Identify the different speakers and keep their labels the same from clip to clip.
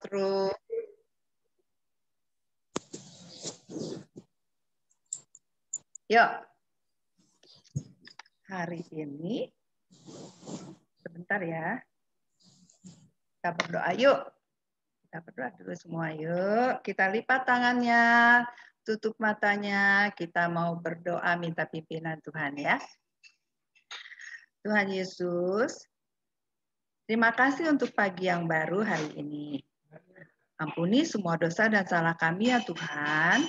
Speaker 1: Group. Yuk. Hari ini, sebentar ya. Kita berdoa yuk. Kita berdoa dulu semua yuk. Kita lipat tangannya, tutup matanya. Kita mau berdoa minta pimpinan Tuhan ya. Tuhan Yesus, terima kasih untuk pagi yang baru hari ini. Ampuni semua dosa dan salah kami ya Tuhan.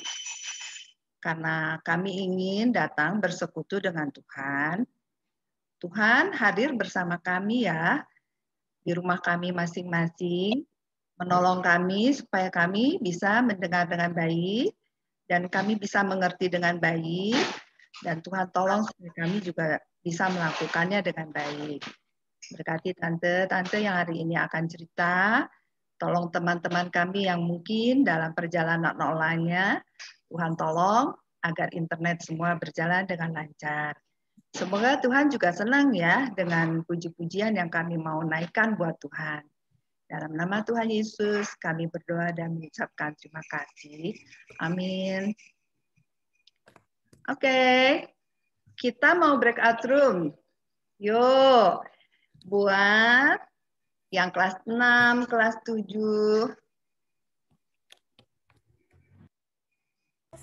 Speaker 1: Karena kami ingin datang bersekutu dengan Tuhan. Tuhan hadir bersama kami ya. Di rumah kami masing-masing. Menolong kami supaya kami bisa mendengar dengan baik. Dan kami bisa mengerti dengan baik. Dan Tuhan tolong supaya kami juga bisa melakukannya dengan baik. Berkati tante-tante yang hari ini akan cerita. Tolong teman-teman kami yang mungkin dalam perjalanan online-nya, Tuhan tolong agar internet semua berjalan dengan lancar. Semoga Tuhan juga senang ya dengan puji-pujian yang kami mau naikkan buat Tuhan. Dalam nama Tuhan Yesus, kami berdoa dan mengucapkan terima kasih. Amin. Oke, kita mau breakout room. Yuk, buat yang kelas 6, kelas 7.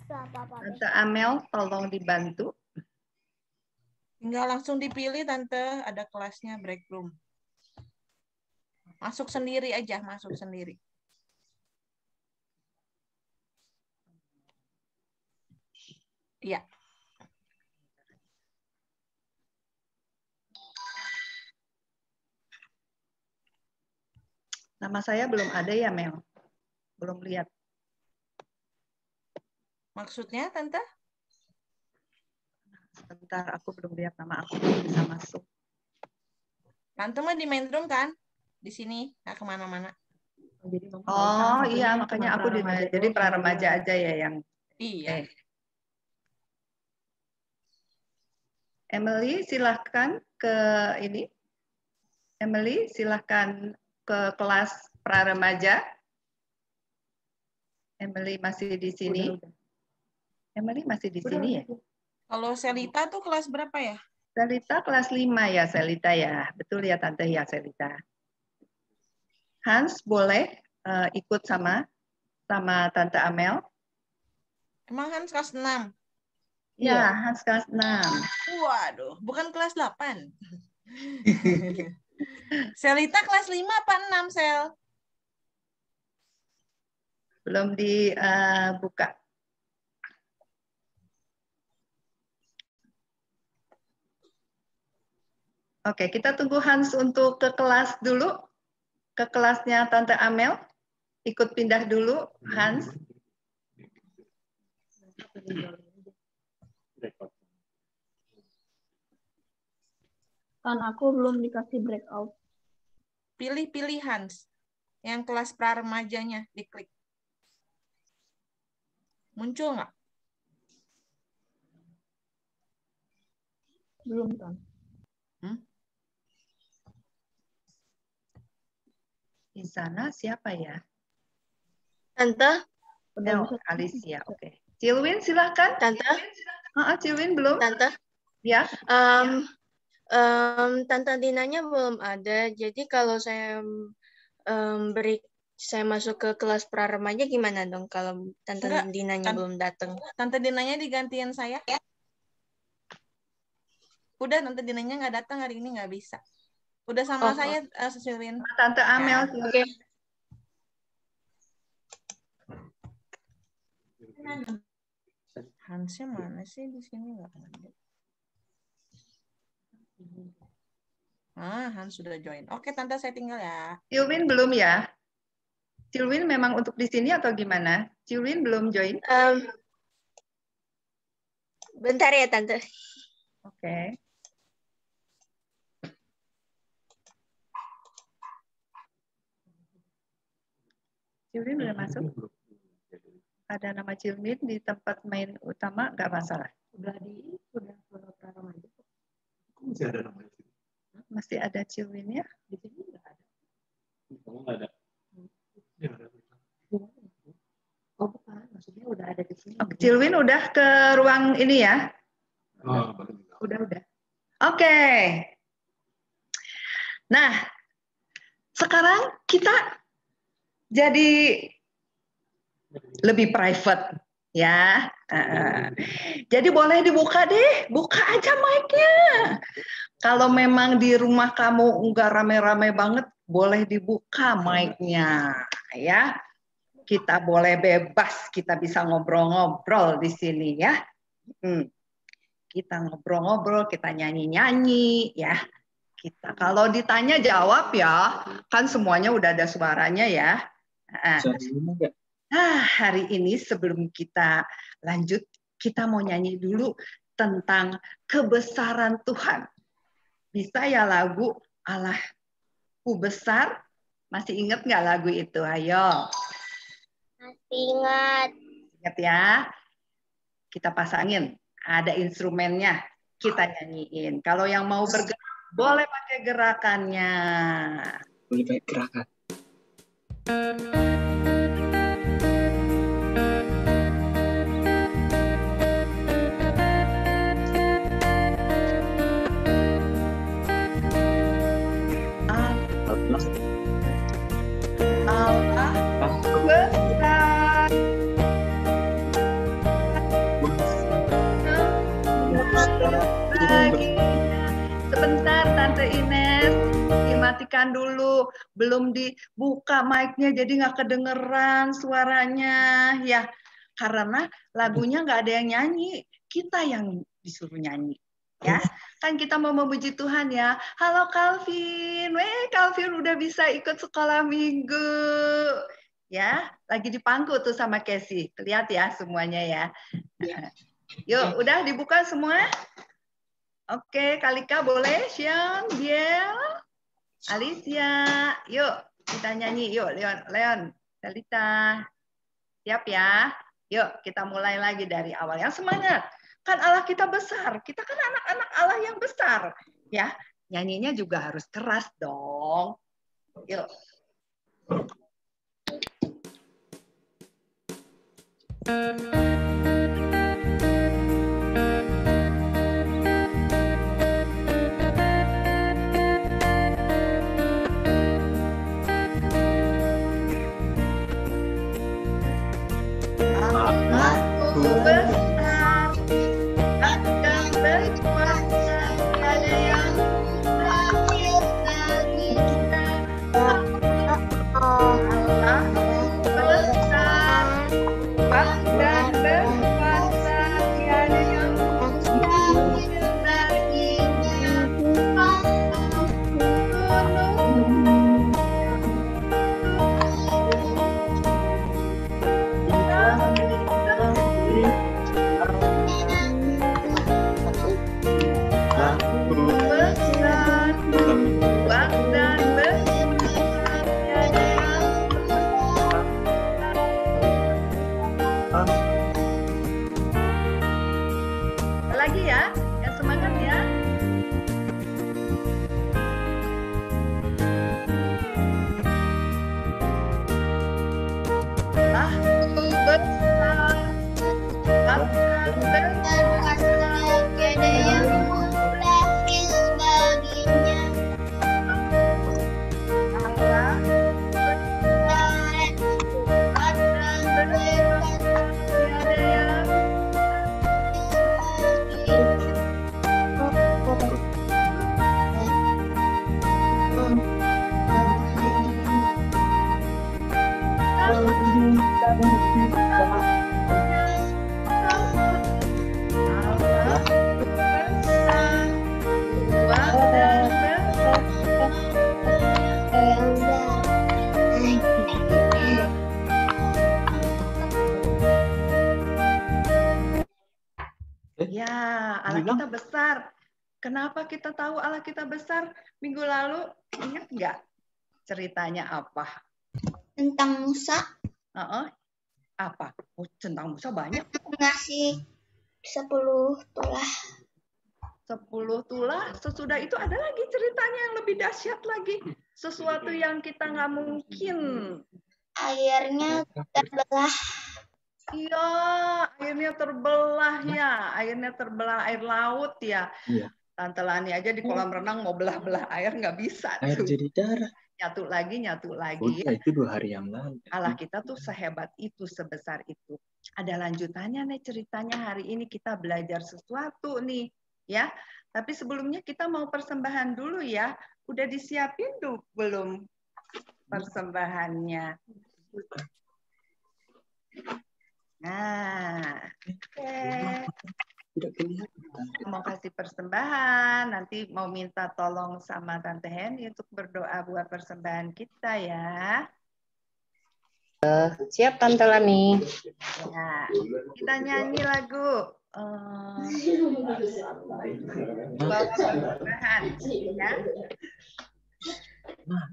Speaker 1: Tante Amel, tolong dibantu.
Speaker 2: Tinggal langsung dipilih, Tante. Ada kelasnya break room. Masuk sendiri aja, masuk sendiri. Iya.
Speaker 1: Nama saya belum ada ya, Mel? Belum lihat.
Speaker 2: Maksudnya, Tante?
Speaker 1: Sebentar, aku belum lihat nama aku, belum bisa masuk.
Speaker 2: Tante mah di main room kan? Di sini, nggak kemana-mana.
Speaker 1: Oh iya, makanya aku jadi pra remaja aja ya yang.
Speaker 2: Iya.
Speaker 1: Emily, silahkan ke ini. Emily, silahkan ke kelas pra remaja. Emily masih di sini. Emily masih di sini ya?
Speaker 2: Kalau Selita tuh kelas berapa ya?
Speaker 1: Selita kelas 5 ya, Selita ya. Betul ya Tante ya, Selita. Hans boleh ikut sama Tante Amel?
Speaker 2: Emang Hans kelas 6?
Speaker 1: Ya, Hans kelas 6.
Speaker 2: Waduh, bukan kelas 8. Selita kelas 5 apa 6, Sel?
Speaker 1: Belum dibuka. Oke, kita tunggu Hans untuk ke kelas dulu. Ke kelasnya Tante Amel. Ikut pindah dulu, Hans.
Speaker 3: Kan aku belum dikasih breakout.
Speaker 2: Pilih Hans. Yang kelas pra remajanya, diklik. Muncul nggak?
Speaker 3: Belum, kan?
Speaker 1: Di sana siapa ya?
Speaker 4: Tante?
Speaker 1: Oh, Alicia, oke. Cilwin, silahkan.
Speaker 4: Tante?
Speaker 1: Cilwin belum?
Speaker 4: Tante?
Speaker 1: Ya.
Speaker 4: Tante Dinanya belum ada. Jadi kalau saya saya masuk ke kelas pra remaja gimana dong kalau Tante Dinanya belum datang?
Speaker 2: Tante Dinanya digantiin saya. Udah, Tante Dinanya nggak datang hari ini, nggak bisa. Udah sama saya, Cilwin.
Speaker 1: Tante Amel.
Speaker 4: Ya. Oke.
Speaker 2: Hansnya mana sih di sini? Nggak ada. Hans sudah join. Oke, Tante, saya tinggal ya.
Speaker 1: Cilwin belum ya? Cilwin memang untuk di sini atau gimana? Cilwin belum join?
Speaker 4: Bentar ya, Tante.
Speaker 1: Oke. Cilwin udah masuk? Ada nama Cilwin di tempat main utama, nggak masalah. Udah pra remaja.
Speaker 5: Masih ada nama itu.
Speaker 1: Masih ada Cilwin ya?
Speaker 5: Di sini nggak ada. Kamu nggak ada. Ya, ada.
Speaker 1: Cilwin udah ke ruang ini ya?
Speaker 5: Oh, baru.
Speaker 1: Udah. Oke. Nah, sekarang kita jadi lebih private ya. Jadi boleh dibuka deh, buka aja mic-nya. Kalau memang di rumah kamu nggak rame-rame banget, boleh dibuka mic-nya ya. Kita boleh bebas, kita bisa ngobrol-ngobrol di sini ya. Kita ngobrol-ngobrol, kita nyanyi-nyanyi ya. Kita kalau ditanya jawab ya, kan semuanya udah ada suaranya ya. Nah, hari ini sebelum kita lanjut, kita mau nyanyi dulu tentang kebesaran Tuhan. Bisa ya lagu Allahku besar? Masih ingat nggak lagu itu? Ayo.
Speaker 6: Masih ingat.
Speaker 1: Ingat ya. Kita pasangin. Ada instrumennya. Kita nyanyiin. Kalau yang mau bergerak, boleh pakai gerakannya.
Speaker 7: Boleh pakai gerakan.
Speaker 1: Allah besar. Sebentar Tante Ines, dimatikan dulu, belum dibuka mic-nya jadi nggak kedengeran suaranya ya, karena lagunya nggak ada yang nyanyi, kita yang disuruh nyanyi ya. Kan kita mau memuji Tuhan ya. Halo Calvin, Calvin udah bisa ikut sekolah minggu ya, lagi dipangku tuh sama Casey, lihat ya semuanya ya. Yuk, udah dibuka semua? Oke, Kalika boleh, Xian, Biel, Alicia, yuk kita nyanyi, yuk Leon, Dalita, siap ya? Yuk kita mulai lagi dari awal, yang semangat. Kan Allah kita besar, kita kan anak-anak Allah yang besar, ya. Nyanyinya juga harus keras dong. Yuk. Allahku besar, akan berkuasa, ada yang lahir dari kita. Allahku besar, dan berkuasa, tiada yang lahir darinya. Lagi ya, yang semangat ya. Allahku besar, akan berkuasa, tiada yang lahir baginya. Allah besar, akan berkuasa, tiada yang Ya, Allah kita besar. Kenapa kita tahu Allah kita besar? Minggu lalu ingat nggak ceritanya apa?
Speaker 6: Tentang Musa.
Speaker 1: Apa? Oh, tentang Musa banyak.
Speaker 6: Ngasih 10 tulah.
Speaker 1: 10 tulah. Sesudah itu ada lagi ceritanya yang lebih dahsyat lagi. Sesuatu yang kita nggak mungkin.
Speaker 6: Airnya terbelah.
Speaker 1: Iya, airnya terbelah ya, airnya terbelah air laut ya.
Speaker 7: Iya.
Speaker 1: Tante Lani aja di kolam renang mau belah-belah air nggak bisa
Speaker 7: Air
Speaker 1: tuh.
Speaker 7: jadi darah.
Speaker 1: Nyatu lagi.
Speaker 7: Udah, itu 2 hari yang lalu.
Speaker 1: Allah kita tuh sehebat itu, sebesar itu. Ada lanjutannya nih ceritanya, hari ini kita belajar sesuatu nih, ya. Tapi sebelumnya kita mau persembahan dulu ya. Udah disiapin tuh belum persembahannya? Nah, oke.
Speaker 7: Tidak kelihatan.
Speaker 1: Mau kasih persembahan, nanti mau minta tolong sama Tante Henny untuk berdoa buat persembahan kita ya.
Speaker 8: Siap Tante Lani.
Speaker 1: Ya, kita nyanyi lagu bawa persembahan ya.
Speaker 7: Nah,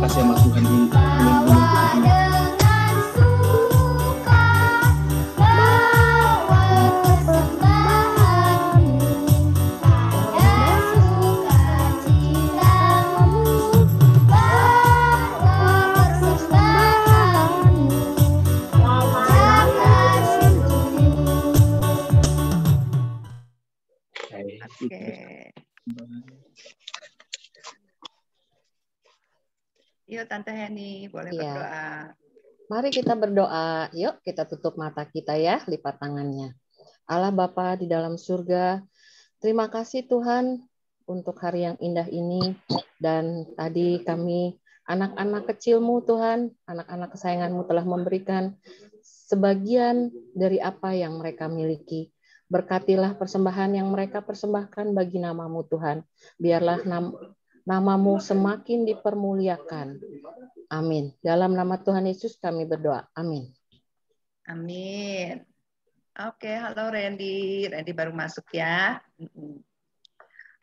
Speaker 7: kasih sama Tuhan di
Speaker 1: Yuk Tante Henny, boleh
Speaker 8: Iya.
Speaker 1: berdoa.
Speaker 8: Mari kita berdoa. Yuk kita tutup mata kita ya, lipat tangannya. Allah Bapa di dalam surga, terima kasih Tuhan untuk hari yang indah ini. Dan tadi kami, anak-anak kecilmu Tuhan, anak-anak kesayanganmu telah memberikan sebagian dari apa yang mereka miliki. Berkatilah persembahan yang mereka persembahkan bagi namamu Tuhan. Biarlah namamu semakin dipermuliakan. Amin. Dalam nama Tuhan Yesus kami berdoa. Amin.
Speaker 1: Amin. Oke, halo Randy. Randy baru masuk ya.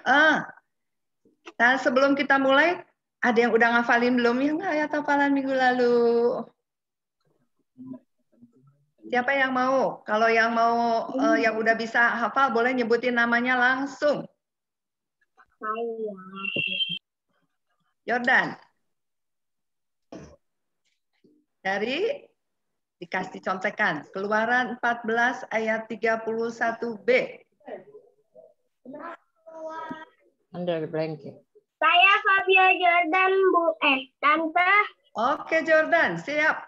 Speaker 1: Nah, sebelum kita mulai, ada yang udah ngafalin belum ya? Nggak ya hafalan minggu lalu? Siapa yang mau? Kalau yang mau, yang udah bisa hafal, boleh nyebutin namanya langsung. Jordan. Dari dikasih contekan. Keluaran 14 ayat 31b.
Speaker 8: Under the blanket.
Speaker 6: Saya Fabio Jordan, Tante.
Speaker 1: Oke Jordan, siap.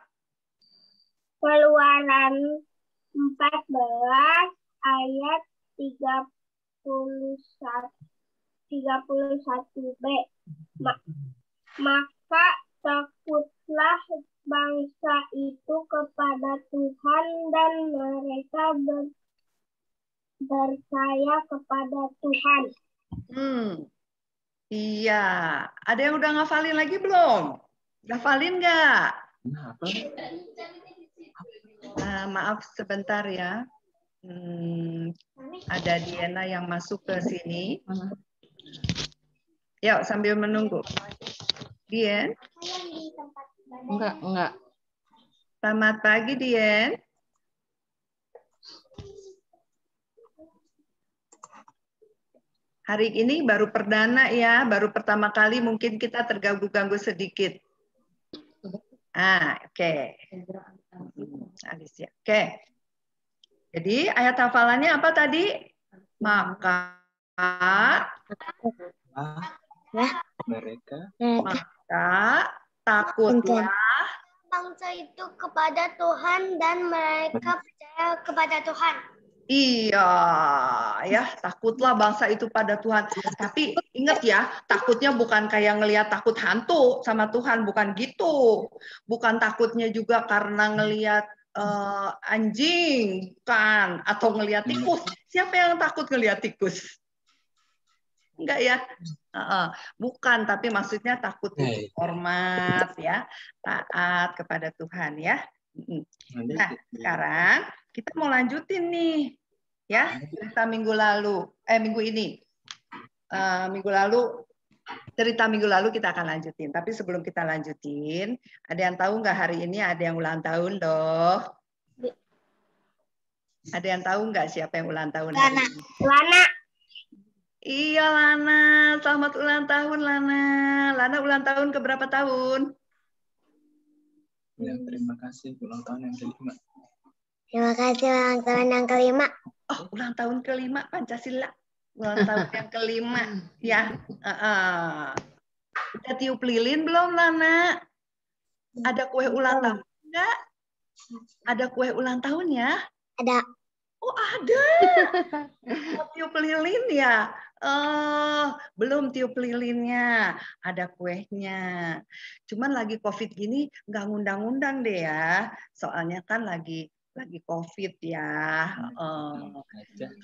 Speaker 6: Keluaran 14 ayat 31b. Maka takutlah bangsa itu kepada Tuhan dan mereka percaya kepada Tuhan.
Speaker 1: Iya. Ada yang udah ngafalin lagi belum? Ngafalin nggak? Maaf sebentar ya. Ada Diana yang masuk ke sini. Yuk sambil menunggu. Dien?
Speaker 8: Enggak.
Speaker 1: Selamat pagi Dien. Hari ini baru perdana ya, baru pertama kali mungkin kita terganggu-ganggu sedikit. Oke. Alicia. Oke. Jadi ayat hafalannya apa tadi? Maka takutlah
Speaker 6: bangsa itu kepada Tuhan dan mereka percaya kepada Tuhan.
Speaker 1: Iya, ya takutlah bangsa itu pada Tuhan. Tapi ingat ya, takutnya bukan kayak ngelihat takut hantu sama Tuhan, bukan gitu. Bukan takutnya juga karena ngelihat anjing, bukan, atau ngelihat tikus. Siapa yang takut ngelihat tikus? Enggak ya? Bukan, tapi maksudnya takut itu hormat ya, taat kepada Tuhan ya. Nah, sekarang kita mau lanjutin nih ya, cerita minggu ini. Cerita minggu lalu kita akan lanjutin. Tapi sebelum kita lanjutin, ada yang tahu nggak hari ini ada yang ulang tahun loh? Ada yang tahu nggak siapa yang ulang tahun hari ini?
Speaker 6: Lana.
Speaker 1: Iya Lana, selamat ulang tahun Lana. Lana ulang tahun ke berapa tahun?
Speaker 7: Ya, terima kasih ulang tahun yang kelima.
Speaker 6: Terima kasih ulang tahun yang kelima.
Speaker 1: Oh, ulang tahun kelima Pancasila. Ulang tahun yang kelima ya. Udah tiup lilin belum Lana? Ada kue ulang tahun enggak? Ada kue ulang tahun ya?
Speaker 6: Ada.
Speaker 1: Oh ada. Oh, tiup lilin ya? Belum tiup lilinnya. Ada kuenya. Cuman lagi COVID gini nggak ngundang-undang deh ya. Soalnya kan lagi COVID ya.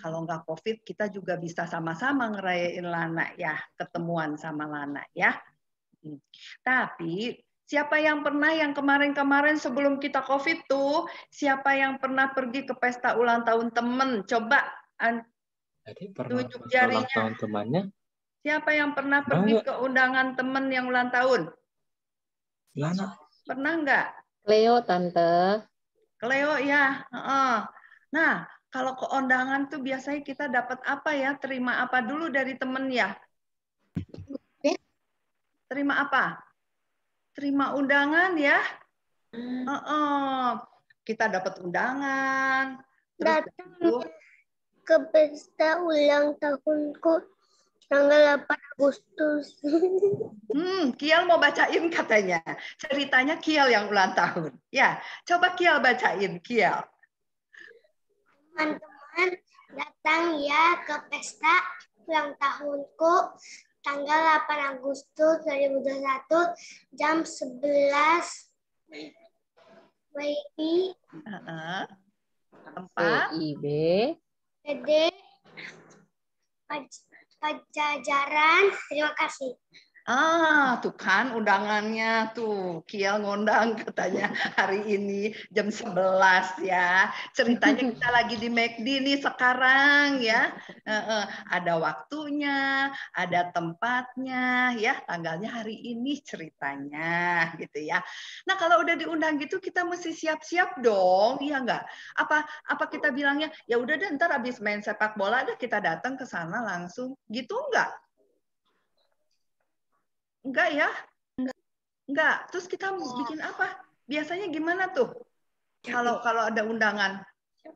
Speaker 1: Kalau nggak COVID, kita juga bisa sama-sama ngerayain Lana ya, ketemuan sama Lana ya. Tapi siapa yang pernah yang kemarin-kemarin sebelum kita COVID tuh, siapa yang pernah pergi ke pesta ulang tahun temen? Coba tunjuk jarinya.
Speaker 7: Ulang tahun temannya.
Speaker 1: Siapa yang pernah pergi ke undangan temen yang ulang tahun?
Speaker 7: Lana.
Speaker 1: Pernah nggak?
Speaker 8: Cleo, Tante.
Speaker 1: Cleo ya. Nah, kalau ke undangan tuh biasanya kita dapat apa ya? Terima apa dulu dari temen ya? Terima apa? Terima undangan ya. Kita dapat undangan.
Speaker 6: Datang ke pesta ulang tahunku tanggal 8 Agustus.
Speaker 1: Kiel mau bacain katanya. Ceritanya Kiel yang ulang tahun. Ya, coba Kiel bacain, Kiel.
Speaker 6: Teman-teman datang ya ke pesta ulang tahunku tanggal 8 Agustus 2021 jam 11 WIB
Speaker 1: tempat
Speaker 8: WIB
Speaker 6: PD Pajajaran. Terima kasih.
Speaker 1: Tuh kan undangannya tuh. Kiel ngundang katanya hari ini jam 11 ya. Ceritanya kita lagi di McD nih sekarang ya. Ada waktunya, ada tempatnya ya. Tanggalnya hari ini ceritanya gitu ya. Nah, kalau udah diundang gitu kita mesti siap-siap dong, iya enggak? Apa kita bilangnya ya udah deh ntar habis main sepak bola deh kita datang ke sana langsung. Gitu enggak? Enggak ya? Enggak. Terus kita bikin apa? Biasanya gimana tuh? Kalau ada undangan,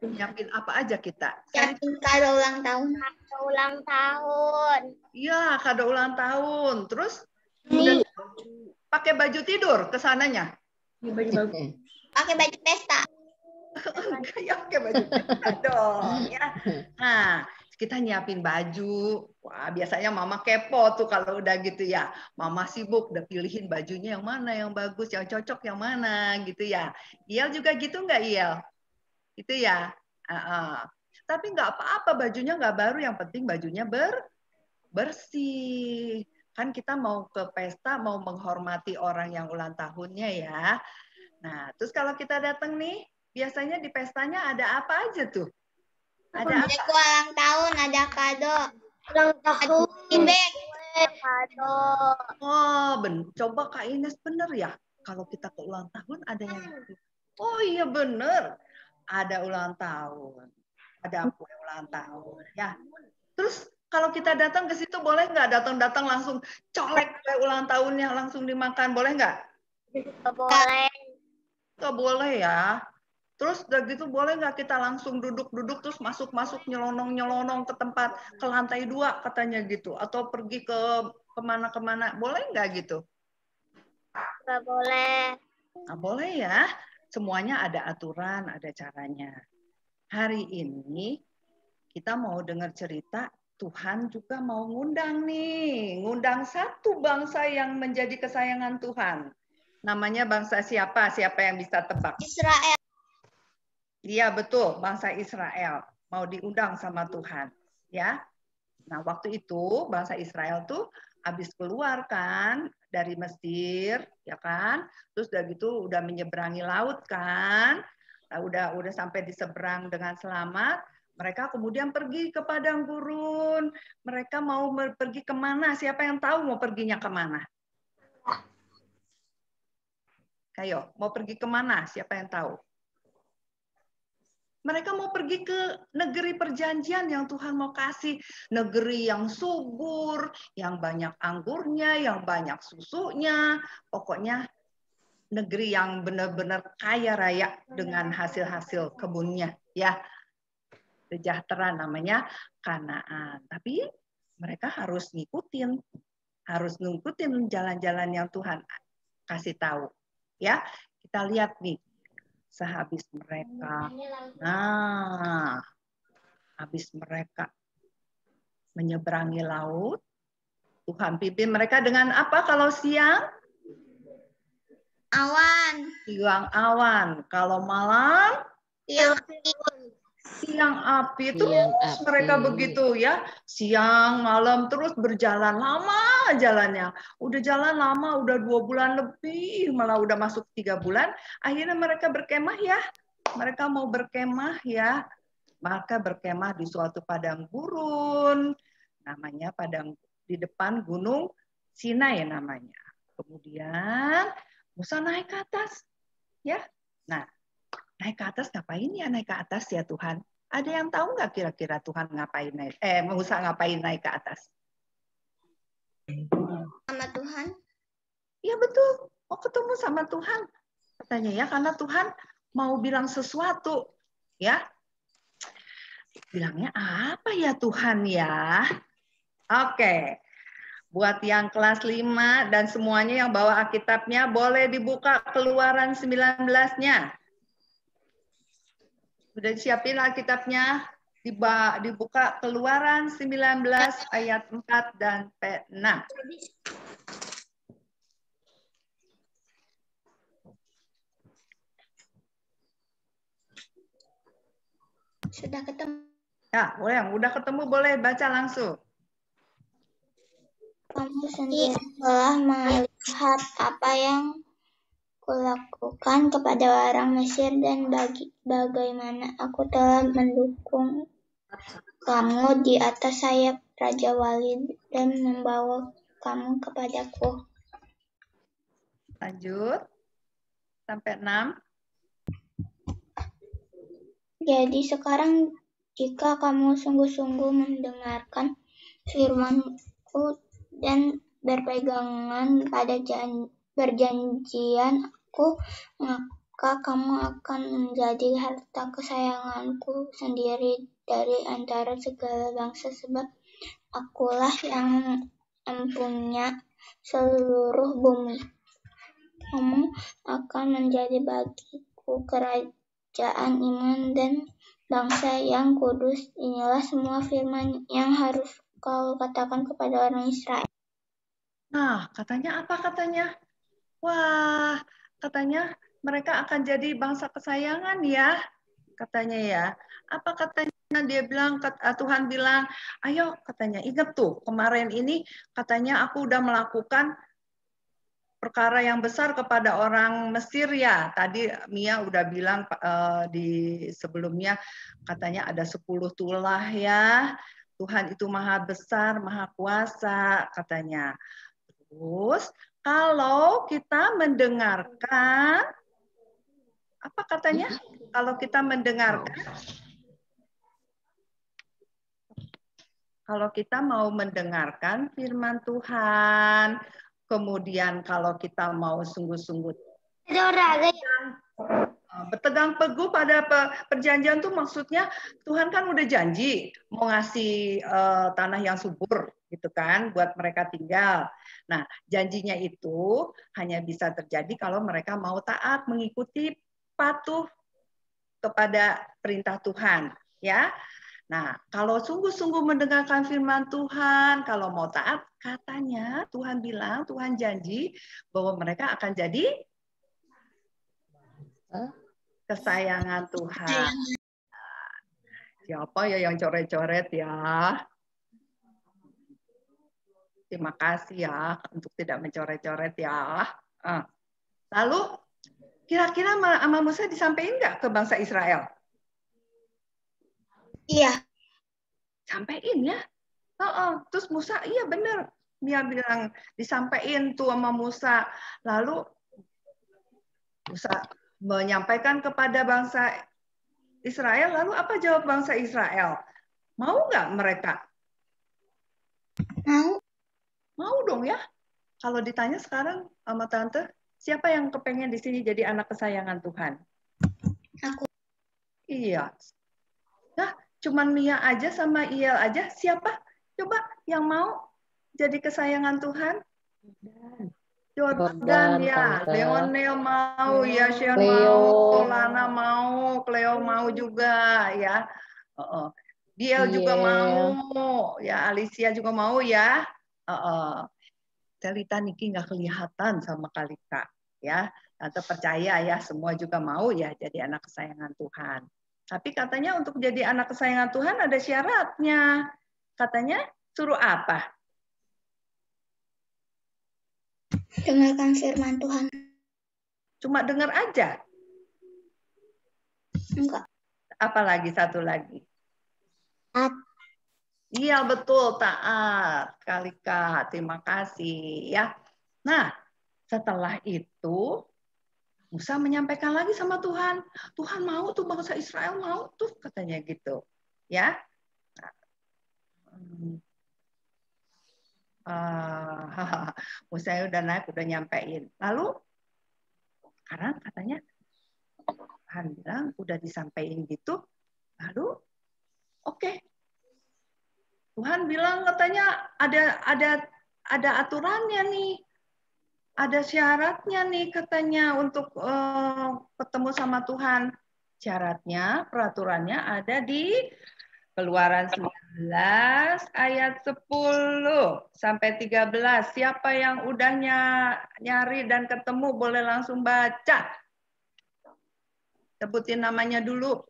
Speaker 1: nyiapin apa aja kita?
Speaker 6: Siapin kado ulang tahun. Kado ulang tahun.
Speaker 1: Iya, kado ulang tahun. Terus udah pakai baju tidur ke sananya?
Speaker 6: Pakai baju pesta.
Speaker 1: Enggak ya, pakai baju pesta dong ya. Nah, kita nyiapin baju. Wah, biasanya mama kepo tuh kalau udah gitu ya. Mama sibuk udah pilihin bajunya yang mana yang bagus, yang cocok yang mana gitu ya. Iel juga gitu nggak Iel? Itu ya. Tapi nggak apa-apa bajunya nggak baru, yang penting bajunya bersih. Kan kita mau ke pesta, mau menghormati orang yang ulang tahunnya ya. Nah, terus kalau kita datang nih, biasanya di pestanya ada apa aja tuh? Ada apa?
Speaker 6: Ulang tahun, ada kado. Ulang tahun. Kado.
Speaker 1: Oh, coba Kak Ines bener ya. Kalau kita ke ulang tahun ada yang oh iya bener. Ada ulang tahun. Ada kue ulang tahun. Ya. Terus kalau kita datang ke situ boleh nggak datang-datang langsung colek kue ulang tahunnya langsung dimakan, boleh nggak?
Speaker 6: Boleh.
Speaker 1: Nggak boleh ya. Terus udah gitu boleh nggak kita langsung duduk-duduk terus masuk-masuk nyelonong-nyelonong ke tempat ke lantai 2 katanya gitu, atau pergi ke kemana-kemana, boleh nggak gitu?
Speaker 6: Nggak boleh.
Speaker 1: Nggak boleh ya. Semuanya ada aturan, ada caranya. Hari ini kita mau dengar cerita Tuhan juga mau ngundang nih, ngundang satu bangsa yang menjadi kesayangan Tuhan. Namanya bangsa siapa? Siapa yang bisa tebak?
Speaker 6: Israel.
Speaker 1: Iya betul, bangsa Israel mau diundang sama Tuhan, ya. Nah, waktu itu bangsa Israel tuh habis keluar kan dari Mesir, ya kan? Terus udah gitu udah menyeberangi laut kan? Nah, udah sampai di seberang dengan selamat. Mereka kemudian pergi ke padang gurun. Mereka mau pergi kemana? Siapa yang tahu mau perginya kemana? Ayo, mau pergi kemana? Siapa yang tahu? Mereka mau pergi ke negeri perjanjian yang Tuhan mau kasih. Negeri yang subur, yang banyak anggurnya, yang banyak susunya. Pokoknya negeri yang benar-benar kaya raya dengan hasil-hasil kebunnya. Ya, sejahtera namanya Kanaan. Tapi mereka harus ngikutin jalan-jalan yang Tuhan kasih tahu. Ya, kita lihat nih. Sehabis mereka, habis mereka menyeberangi laut, Tuhan pimpin mereka dengan apa kalau siang?
Speaker 6: Awan.
Speaker 1: Siang awan. Kalau malam? Siang api. Terus mereka begitu ya. Siang, malam terus berjalan lama jalannya. Udah jalan lama, udah 2 bulan lebih, malah udah masuk 3 bulan. Akhirnya mereka berkemah ya. Mereka mau berkemah ya. Maka berkemah di suatu padang gurun. Namanya padang di depan Gunung Sinai namanya. Kemudian Musa naik ke atas. Ya. Nah, naik ke atas ngapain ya naik ke atas ya Tuhan? Ada yang tahu nggak kira-kira Tuhan ngapain naik? Musa ngapain naik ke atas?
Speaker 6: Sama Tuhan.
Speaker 1: Iya betul, mau ketemu sama Tuhan. Katanya ya, karena Tuhan mau bilang sesuatu. Ya, bilangnya apa ya Tuhan ya? Oke. Buat yang kelas 5 dan semuanya yang bawa Alkitabnya, boleh dibuka Keluaran 19-nya. Sudah disiapin Alkitabnya? Dibuka Keluaran 19 ayat 4 dan 6.
Speaker 6: Sudah ketemu.
Speaker 1: Ya, boleh. Yang udah ketemu boleh baca langsung.
Speaker 6: Kamu sendiri telah melihat apa yang kulakukan kepada orang Mesir dan bagaimana aku telah mendukung kamu di atas sayap Raja Wali dan membawa kamu kepadaku.
Speaker 1: Lanjut. Sampai 6.
Speaker 6: Jadi sekarang jika kamu sungguh-sungguh mendengarkan firman-Ku dan berpegangan pada perjanjian-Ku, maka kamu akan menjadi harta kesayangan-Ku sendiri dari antara segala bangsa, sebab Akulah yang mempunyai seluruh bumi. Kamu akan menjadi bagiku kerajaan, iman, dan bangsa yang kudus. Inilah semua firman yang harus kau katakan kepada orang Israel.
Speaker 1: Nah, katanya apa katanya? Wah, katanya mereka akan jadi bangsa kesayangan ya. Katanya ya. Apa katanya? Dia bilang, Tuhan bilang, ayo katanya, ingat tuh kemarin ini katanya aku udah melakukan perkara yang besar kepada orang Mesir ya. Tadi Mia udah bilang di sebelumnya katanya ada 10 tulah ya. Tuhan itu maha besar, maha kuasa katanya. Terus kalau kita mendengarkan, apa katanya? Kalau kita mendengarkan, kalau kita mau mendengarkan firman Tuhan, kemudian kalau kita mau sungguh-sungguh berpegang teguh pada perjanjian tuh maksudnya Tuhan kan udah janji mau ngasih tanah yang subur gitu kan buat mereka tinggal. Nah, janjinya itu hanya bisa terjadi kalau mereka mau taat, mengikuti, patuh kepada perintah Tuhan, ya. Nah, kalau sungguh-sungguh mendengarkan firman Tuhan, kalau mau taat, katanya Tuhan bilang, Tuhan janji bahwa mereka akan jadi kesayangan Tuhan. Siapa ya yang coret-coret ya? Terima kasih ya untuk tidak mencoret-coret ya. Lalu kira-kira sama Musa disampaikan nggak ke bangsa Israel?
Speaker 6: Iya.
Speaker 1: Sampaikan ya. Terus Musa, iya benar. Dia bilang disampaikan tuh sama Musa. Lalu Musa menyampaikan kepada bangsa Israel. Lalu apa jawab bangsa Israel? Mau nggak mereka?
Speaker 6: Mau.
Speaker 1: Mau dong ya. Kalau ditanya sekarang sama Tante, siapa yang kepengen di sini jadi anak kesayangan Tuhan?
Speaker 6: Aku.
Speaker 1: Iya. Nah, cuman Mia aja sama Iel aja. Siapa? Coba yang mau jadi kesayangan Tuhan? Jordan ya,
Speaker 8: Tante.
Speaker 1: Leonel mau, ya Sean
Speaker 8: Cleo.
Speaker 1: mau, Lana mau, Cleo mau juga ya. Diel juga mau, ya Alicia juga mau ya. Celita Niki nggak kelihatan sama Kalita ya. Tante percaya ya semua juga mau ya jadi anak kesayangan Tuhan. Tapi katanya untuk jadi anak kesayangan Tuhan ada syaratnya. Katanya suruh apa?
Speaker 6: Dengarkan firman Tuhan.
Speaker 1: Cuma dengar aja?
Speaker 6: Enggak.
Speaker 1: Apalagi satu lagi?
Speaker 6: Taat.
Speaker 1: Iya betul, taat. Kalika, terima kasih ya. Nah, setelah itu Musa menyampaikan lagi sama Tuhan. Tuhan mau tuh bangsa Israel mau tuh katanya gitu. Ya. Musa udah naik, udah nyampein. Lalu karena katanya Tuhan bilang udah disampaikan gitu. Lalu oke. Tuhan bilang katanya ada aturannya nih. Ada syaratnya nih katanya untuk ketemu sama Tuhan. Syaratnya, peraturannya ada di Keluaran 19 ayat 10 sampai 13. Siapa yang udah nyari dan ketemu boleh langsung baca. Sebutin namanya dulu.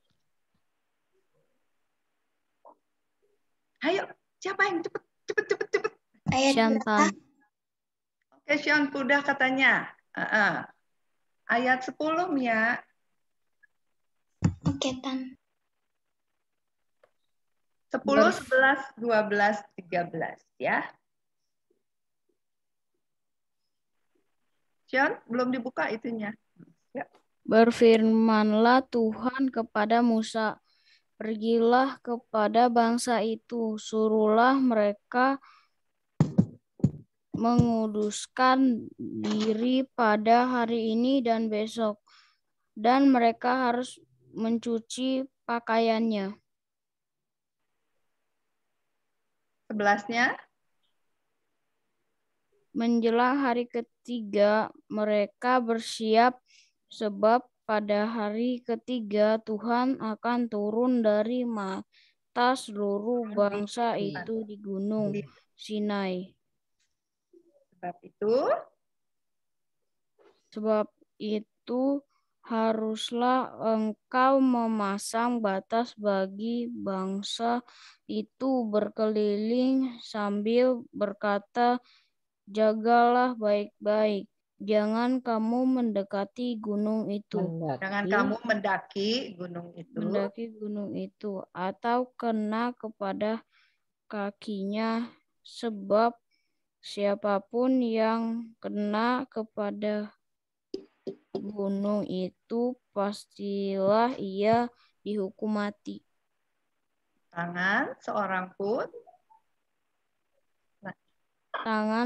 Speaker 1: Ayo, siapa yang cepet.
Speaker 6: Ayat berapa?
Speaker 1: Oke, Sean udah katanya. Ayat 10, Mia.
Speaker 6: Oke, Tan.
Speaker 1: 10, 11, 12, 13 ya. Sean, belum dibuka itunya. Ya.
Speaker 9: Berfirmanlah Tuhan kepada Musa, pergilah kepada bangsa itu, suruhlah mereka menguduskan diri pada hari ini dan besok, dan mereka harus mencuci pakaiannya.
Speaker 1: 11-nya?
Speaker 9: Menjelang hari ketiga, mereka bersiap, sebab pada hari ketiga Tuhan akan turun dari mata seluruh bangsa itu di Gunung Sinai. Sebab itu haruslah engkau memasang batas bagi bangsa itu berkeliling sambil berkata, jagalah baik-baik, jangan kamu mendekati gunung itu.
Speaker 1: Jangan kamu mendaki gunung itu.
Speaker 9: Mendaki gunung itu atau kena kepada kakinya, sebab siapapun yang kena kepada gunung itu pastilah ia dihukum mati.
Speaker 1: Tangan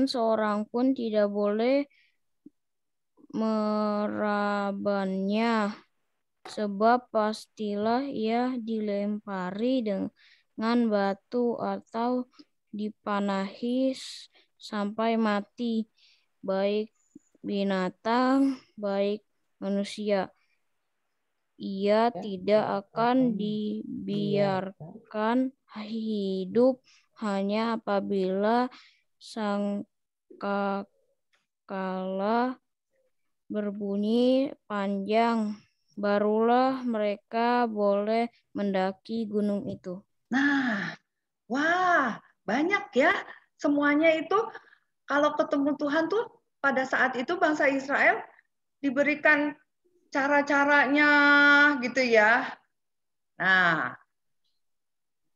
Speaker 1: seorang pun tidak boleh merabannya, sebab pastilah ia dilempari dengan batu atau dipanahi sampai mati, baik binatang, baik manusia. Ia tidak akan dibiarkan hidup hanya apabila sangkakala berbunyi panjang
Speaker 9: barulah mereka boleh mendaki gunung itu.
Speaker 1: Nah, wah, banyak ya. Semuanya itu kalau ketemu Tuhan tuh pada saat itu bangsa Israel diberikan cara-caranya gitu ya. Nah,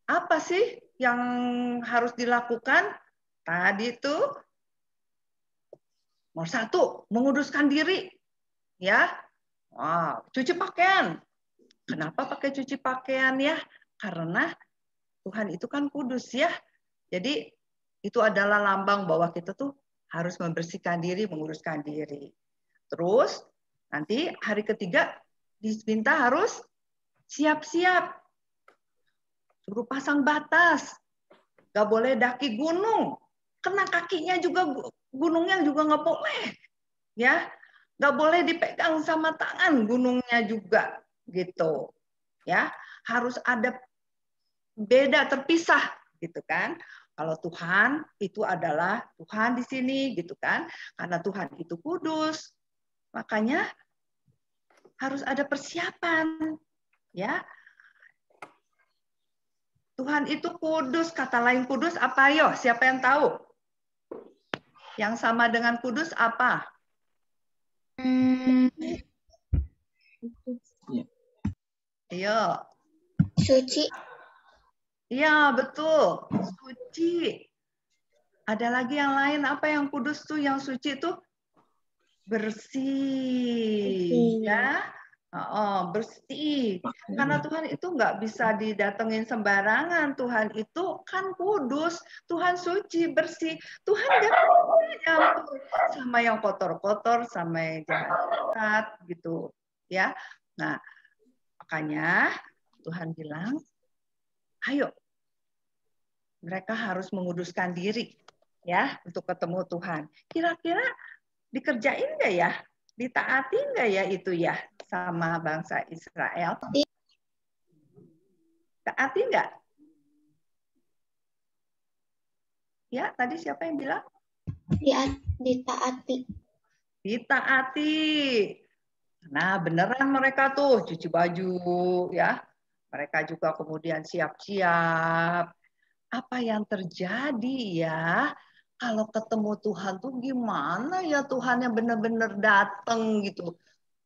Speaker 1: apa sih yang harus dilakukan? Tadi itu nomor 1, menguduskan diri. Ya, cuci pakaian. Kenapa pakai cuci pakaian ya? Karena Tuhan itu kan kudus ya. Jadi itu adalah lambang bahwa kita tuh harus membersihkan diri, menguruskan diri. Terus nanti hari ketiga diminta harus siap-siap. Suruh pasang batas. Gak boleh daki gunung. Kena kakinya juga, gunungnya juga nggak boleh. Ya, nggak boleh dipegang sama tangan gunungnya juga. Gitu. Ya, harus ada beda, terpisah gitu kan. Kalau Tuhan itu adalah Tuhan di sini gitu kan. Karena Tuhan itu kudus. Makanya harus ada persiapan. Ya. Tuhan itu kudus, kata lain kudus apa yo? Siapa yang tahu? Yang sama dengan kudus apa? Iya.
Speaker 6: Suci.
Speaker 1: Iya, betul. Suci. Ada lagi yang lain, apa yang kudus tuh, yang suci tuh? Bersih. Ya. Bersih. Karena Tuhan itu nggak bisa didatengin sembarangan. Tuhan itu kan kudus. Tuhan suci, bersih. Tuhan nggak nyampur sama yang kotor-kotor, sama yang jahat gitu. Ya. Nah, makanya Tuhan bilang, ayo, mereka harus menguduskan diri ya untuk ketemu Tuhan. Kira-kira dikerjain nggak ya? Ditaati nggak ya itu ya sama bangsa Israel? Taati nggak? Ya, tadi siapa yang bilang?
Speaker 6: Ditaati.
Speaker 1: Ditaati. Nah, beneran mereka tuh cuci baju ya. Mereka juga kemudian siap-siap. Apa yang terjadi ya? Kalau ketemu Tuhan tuh gimana ya, Tuhan yang benar-benar datang gitu.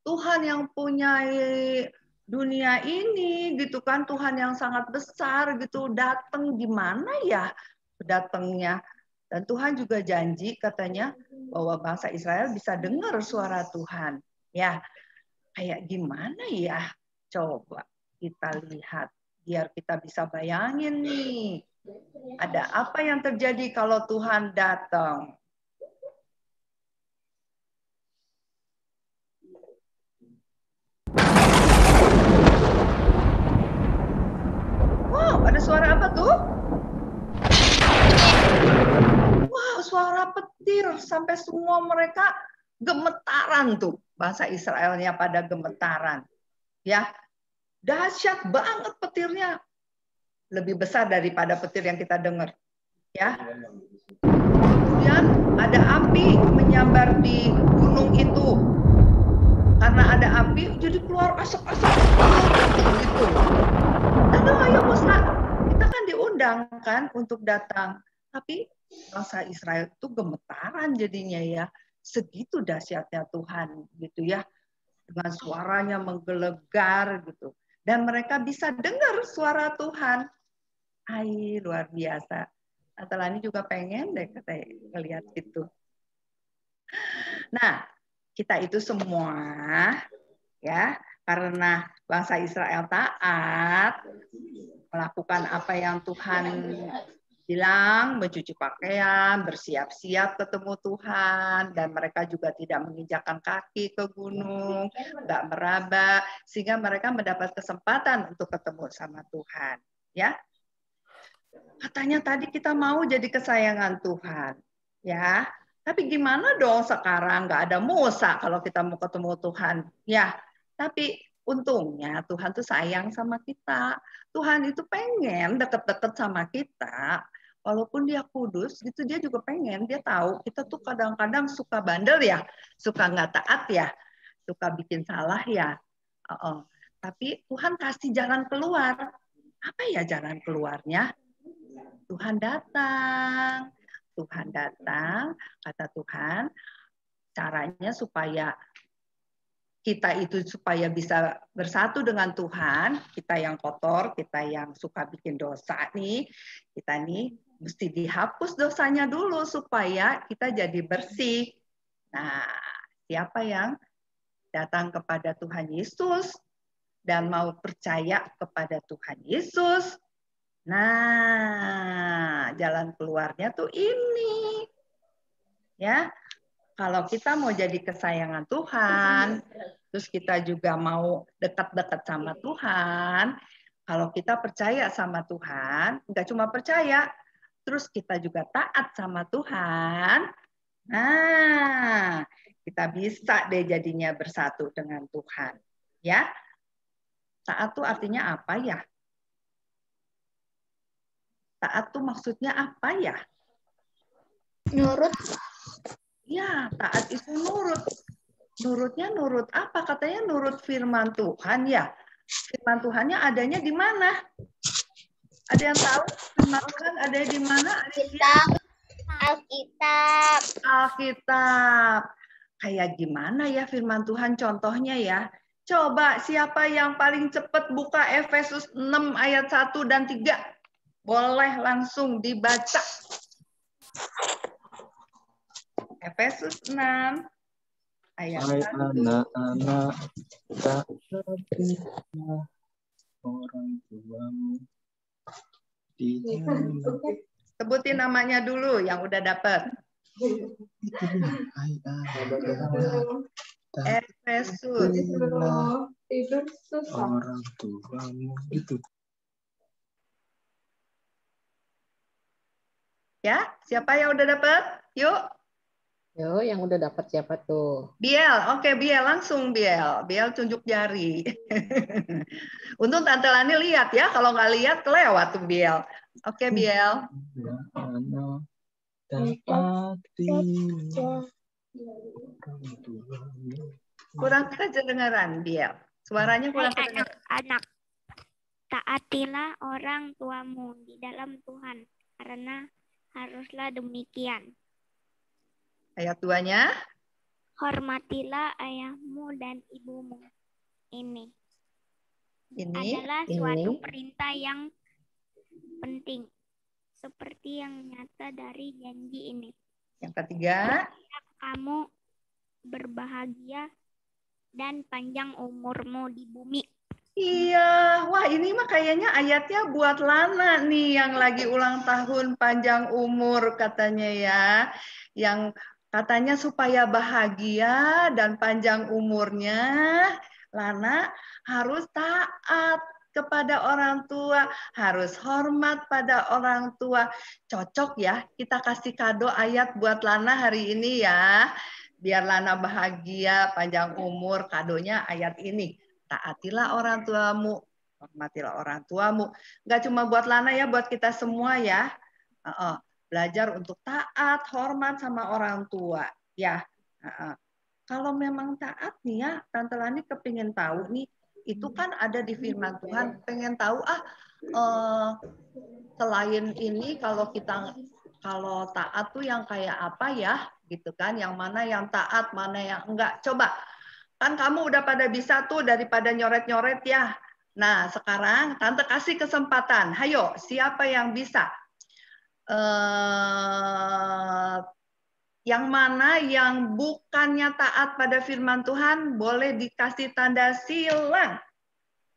Speaker 1: Tuhan yang punya dunia ini gitu kan, Tuhan yang sangat besar gitu, datang gimana ya datangnya. Dan Tuhan juga janji katanya bahwa bangsa Israel bisa dengar suara Tuhan. Ya, kayak gimana ya? Coba kita lihat biar kita bisa bayangin nih. Ada apa yang terjadi kalau Tuhan datang? Wow, ada suara apa tuh? Wow, suara petir. Sampai semua mereka gemetaran tuh. Bangsa Israelnya pada gemetaran. Ya, dahsyat banget petirnya. Lebih besar daripada petir yang kita dengar. Ya. Kemudian ada api menyambar di gunung itu. Karena ada api, jadi keluar asap-asap gitu. Lalu ayo Musa, kita kan diundang kan untuk datang. Tapi bangsa Israel itu gemetaran jadinya ya. Segitu dahsyatnya Tuhan gitu ya. Dengan suaranya menggelegar gitu. Dan mereka bisa dengar suara Tuhan. Hai, luar biasa. Atalani juga pengen deh katanya ngelihat itu. Nah, kita itu semua ya, karena bangsa Israel taat melakukan apa yang Tuhan bilang, mencuci pakaian, bersiap-siap ketemu Tuhan, dan mereka juga tidak menginjakkan kaki ke gunung, nggak meraba, sehingga mereka mendapat kesempatan untuk ketemu sama Tuhan. Ya, katanya tadi kita mau jadi kesayangan Tuhan, ya. Tapi gimana dong sekarang nggak ada Musa kalau kita mau ketemu Tuhan, ya. Tapi untungnya Tuhan tuh sayang sama kita. Tuhan itu pengen deket-deket sama kita. Walaupun dia kudus, gitu dia juga pengen. Dia tahu kita tuh kadang-kadang suka bandel ya, suka nggak taat ya, suka bikin salah ya. Tapi Tuhan kasih jalan keluar. Apa ya jalan keluarnya? Tuhan datang. Tuhan datang, kata Tuhan, caranya supaya kita itu supaya bisa bersatu dengan Tuhan, kita yang kotor, kita yang suka bikin dosa nih, kita nih mesti dihapus dosanya dulu supaya kita jadi bersih. Nah, siapa yang datang kepada Tuhan Yesus dan mau percaya kepada Tuhan Yesus? Nah, jalan keluarnya tuh ini. Ya. Kalau kita mau jadi kesayangan Tuhan, terus kita juga mau dekat-dekat sama Tuhan, kalau kita percaya sama Tuhan, nggak cuma percaya, terus kita juga taat sama Tuhan, nah, kita bisa deh jadinya bersatu dengan Tuhan. Ya, taat tuh artinya apa ya? Taat tuh maksudnya apa ya?
Speaker 6: Nurut.
Speaker 1: Ya, taat itu nurut. Nurutnya nurut apa? Katanya nurut firman Tuhan ya. Firman Tuhannya adanya di mana? Ada yang tahu firman Tuhan ada di mana?
Speaker 6: Alkitab.
Speaker 1: Alkitab. Kayak gimana ya firman Tuhan contohnya ya? Coba siapa yang paling cepat buka Efesus 6 ayat 1 dan 3? Boleh langsung dibaca. Efesus 6 ayat 1.
Speaker 7: Anak-anak, taatilah orang tuamu di dalam.
Speaker 1: Sebutin namanya dulu yang udah dapat. Efesus.
Speaker 7: Orang tuamu itu.
Speaker 1: Ya, siapa yang udah dapat? Yuk.
Speaker 8: Yo, yang udah dapat siapa tuh?
Speaker 1: Biel, oke Biel, langsung Biel. Biel tunjuk jari. Untung Tante Lani lihat ya, kalau nggak lihat kelewat tuh Biel. Oke Biel. Kurang kedengaran Biel. Suaranya kurang kedengaran.
Speaker 10: Anak-anak, taatilah orang tuamu di dalam Tuhan, karena haruslah demikian.
Speaker 1: Ayat 2-nya.
Speaker 10: Hormatilah ayahmu dan ibumu. Ini adalah suatu perintah yang penting, seperti yang nyata dari janji ini.
Speaker 1: Yang ketiga.
Speaker 10: Kamu berbahagia dan panjang umurmu di bumi.
Speaker 1: Iya, wah ini mah kayaknya ayatnya buat Lana nih yang lagi ulang tahun panjang umur katanya ya. Yang katanya supaya bahagia dan panjang umurnya, Lana harus taat kepada orang tua, harus hormat pada orang tua. Cocok ya, kita kasih kado ayat buat Lana hari ini ya. Biar Lana bahagia, panjang umur, kadonya ayat ini. Taatilah orang tuamu, hormatilah orang tuamu. Nggak cuma buat Lana ya, buat kita semua ya. Belajar untuk taat, hormat sama orang tua. Ya, kalau memang taat nih ya, Tante Lani kepingin tahu nih, itu kan ada di firman Tuhan. Pengen tahu selain ini kalau taat tuh yang kayak apa ya, gitu kan? Yang mana yang taat, mana yang enggak? Coba. Kan kamu udah pada bisa tuh daripada nyoret-nyoret ya. Nah, sekarang Tante kasih kesempatan. Hayo, siapa yang bisa? Yang mana yang bukannya taat pada firman Tuhan, boleh dikasih tanda silang.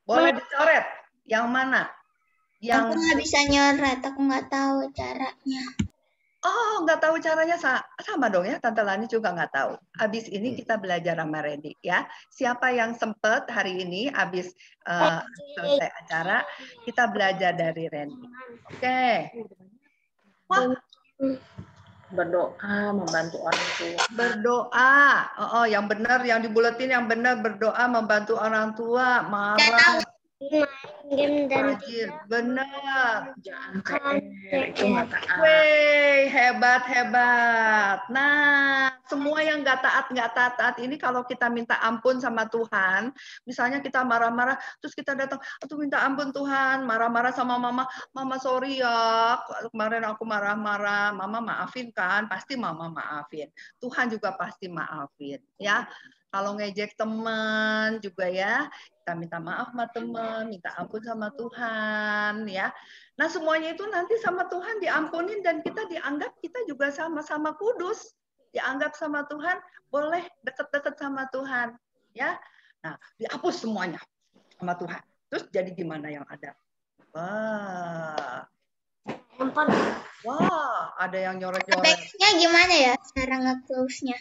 Speaker 1: Boleh dicoret. Yang mana?
Speaker 6: Aku nggak bisa nyoret, aku nggak tahu caranya.
Speaker 1: Oh, nggak tahu caranya, sama dong ya, Tante Lani juga nggak tahu. Habis ini kita belajar sama Randy ya. Siapa yang sempat hari ini habis selesai acara, kita belajar dari Randy. Oke. Wah.
Speaker 11: Berdoa, membantu orang tua.
Speaker 1: Berdoa. Yang benar, yang dibuletin yang benar, berdoa, membantu orang tua, marah.
Speaker 10: Game dan
Speaker 1: benar.
Speaker 11: Itu nggak taat.
Speaker 1: Wih, hebat. Nah, Semua yang nggak taat ini kalau kita minta ampun sama Tuhan, misalnya kita marah-marah, terus kita datang, tuh minta ampun Tuhan, marah-marah sama mama, mama sorry ya, kemarin aku marah-marah, mama maafin kan, pasti mama maafin. Tuhan juga pasti maafin, ya. Kalau ngejek teman juga ya, kita minta maaf sama teman, minta ampun sama Tuhan, ya. Nah semuanya itu nanti sama Tuhan diampunin dan kita dianggap kita juga sama-sama kudus. Dianggap sama Tuhan, boleh deket-deket sama Tuhan, ya. Nah, dihapus semuanya sama Tuhan. Terus jadi gimana yang ada? Wah, ada yang nyoret-nyoret.
Speaker 6: Backnya gimana ya cara nge-close-nya?